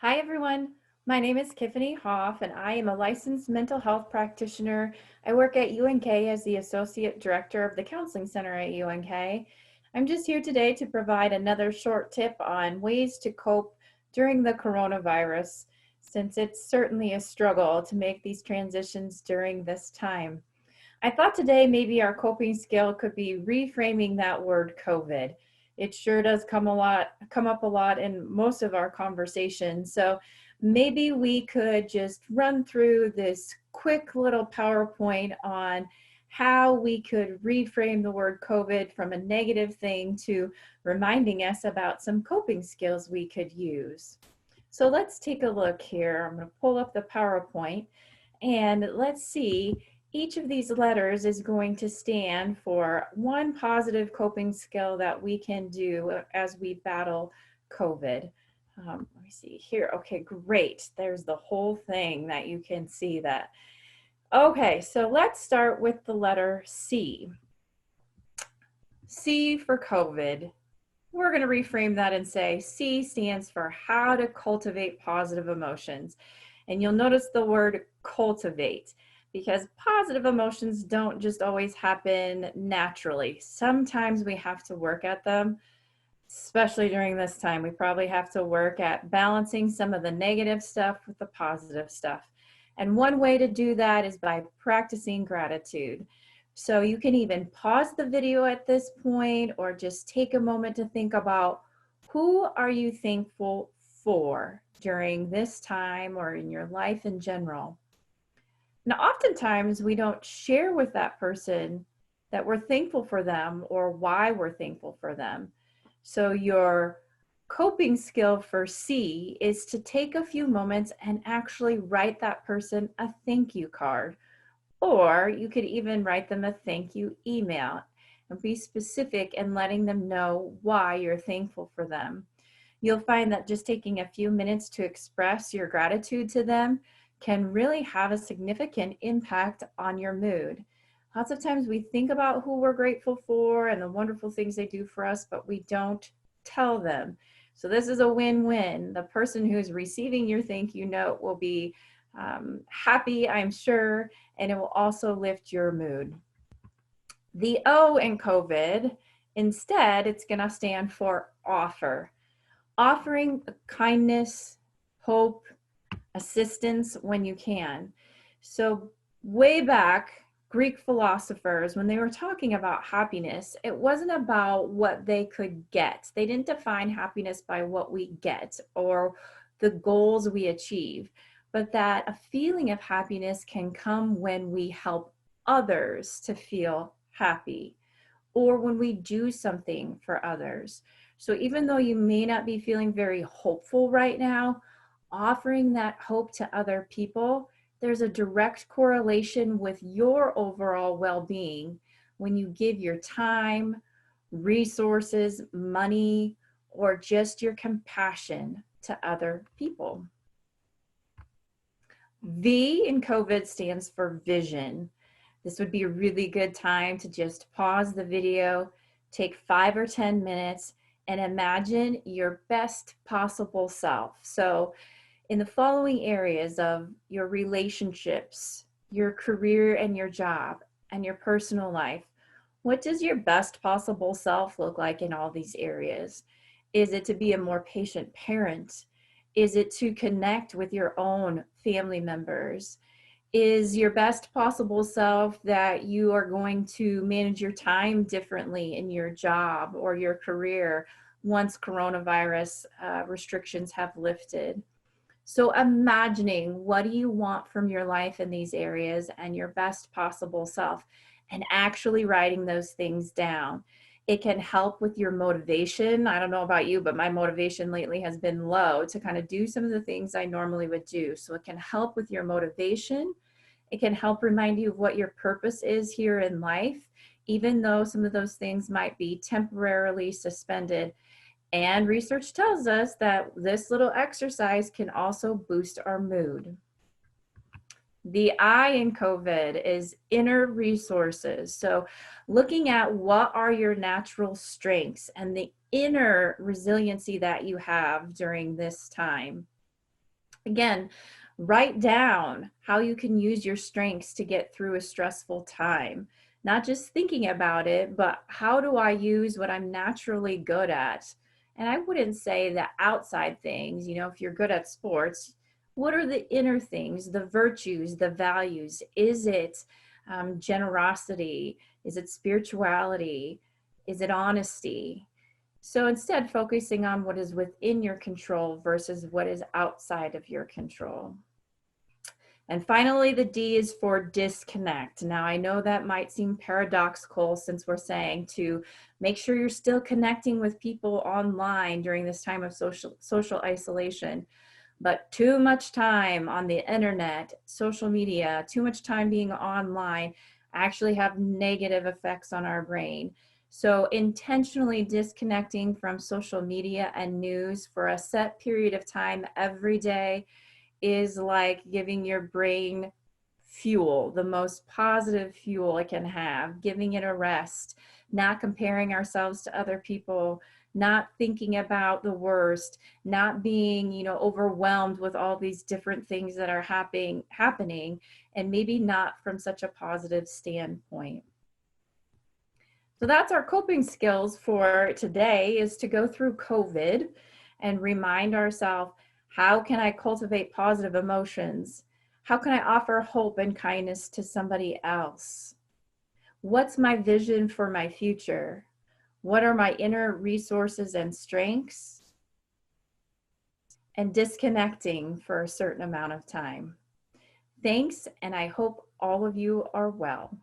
Hi, everyone. My name is Tiffany Hoff, and I am a licensed mental health practitioner. I work at UNK as the Associate Director of the Counseling Center at UNK. I'm just here today to provide another short tip on ways to cope during the coronavirus, since it's certainly a struggle to make these transitions during this time. I thought today maybe our coping skill could be reframing that word COVID. It sure does come up a lot in most of our conversations. So maybe we could just run through this quick little PowerPoint on how we could reframe the word COVID from a negative thing to reminding us about some coping skills we could use. So let's take a look here. I'm going to pull up the PowerPoint and let's see, each of these letters is going to stand for one positive coping skill that we can do as we battle COVID. Let me see here. Okay, great. There's the whole thing that you can see that. Okay, so let's start with the letter C. C for COVID. We're going to reframe that and say C stands for how to cultivate positive emotions. And you'll notice the word cultivate because positive emotions don't just always happen naturally. Sometimes we have to work at them, especially during this time. We probably have to work at balancing some of the negative stuff with the positive stuff. And one way to do that is by practicing gratitude. So you can even pause the video at this point or just take a moment to think about who are you thankful for during this time or in your life in general. Now, oftentimes we don't share with that person that we're thankful for them or why we're thankful for them. So your coping skill for C is to take a few moments and actually write that person a thank you card. Or you could even write them a thank you email and be specific in letting them know why you're thankful for them. You'll find that just taking a few minutes to express your gratitude to them can really have a significant impact on your mood. Lots of times we think about who we're grateful for and the wonderful things they do for us, but we don't tell them. So this is a win-win. The person who's receiving your thank you note will be happy, I'm sure, and it will also lift your mood. The O in COVID, instead, it's going to stand for offer. Offering kindness, hope, assistance when you can. So way back, Greek philosophers, when they were talking about happiness, it wasn't about what they could get. They didn't define happiness by what we get or the goals we achieve, but that a feeling of happiness can come when we help others to feel happy or when we do something for others. So even though you may not be feeling very hopeful right now, offering that hope to other people, there's a direct correlation with your overall well-being when you give your time, resources, money, or just your compassion to other people. V in COVID stands for vision. This would be a really good time to just pause the video, take 5 or 10 minutes, and imagine your best possible self. So in the following areas of your relationships, your career and your job, and your personal life, what does your best possible self look like in all these areas? Is it to be a more patient parent? Is it to connect with your own family members? Is your best possible self that you are going to manage your time differently in your job or your career once coronavirus restrictions have lifted? So imagining what do you want from your life in these areas and your best possible self, and actually writing those things down. It can help with your motivation. I don't know about you, but my motivation lately has been low to kind of do some of the things I normally would do. So it can help with your motivation. It can help remind you of what your purpose is here in life, even though some of those things might be temporarily suspended. And research tells us that this little exercise can also boost our mood. The I in COVID is inner resources. So looking at what are your natural strengths and the inner resiliency that you have during this time. Again, write down how you can use your strengths to get through a stressful time. Not just thinking about it, but how do I use what I'm naturally good at? And I wouldn't say the outside things, if you're good at sports, what are the inner things, the virtues, the values? Is it generosity? Is it spirituality? Is it honesty? So instead, focusing on what is within your control versus what is outside of your control. And finally, the D is for disconnect. Now, I know that might seem paradoxical since we're saying to make sure you're still connecting with people online during this time of social isolation. But too much time on the internet, social media, too much time being online actually have negative effects on our brain. So intentionally disconnecting from social media and news for a set period of time every day is like giving your brain fuel, the most positive fuel it can have, giving it a rest, not comparing ourselves to other people, not thinking about the worst, not being, overwhelmed with all these different things that are happening, and maybe not from such a positive standpoint. So that's our coping skills for today, is to go through COVID and remind ourselves, how can I cultivate positive emotions? How can I offer hope and kindness to somebody else? What's my vision for my future? What are my inner resources and strengths? And disconnecting for a certain amount of time. Thanks, and I hope all of you are well.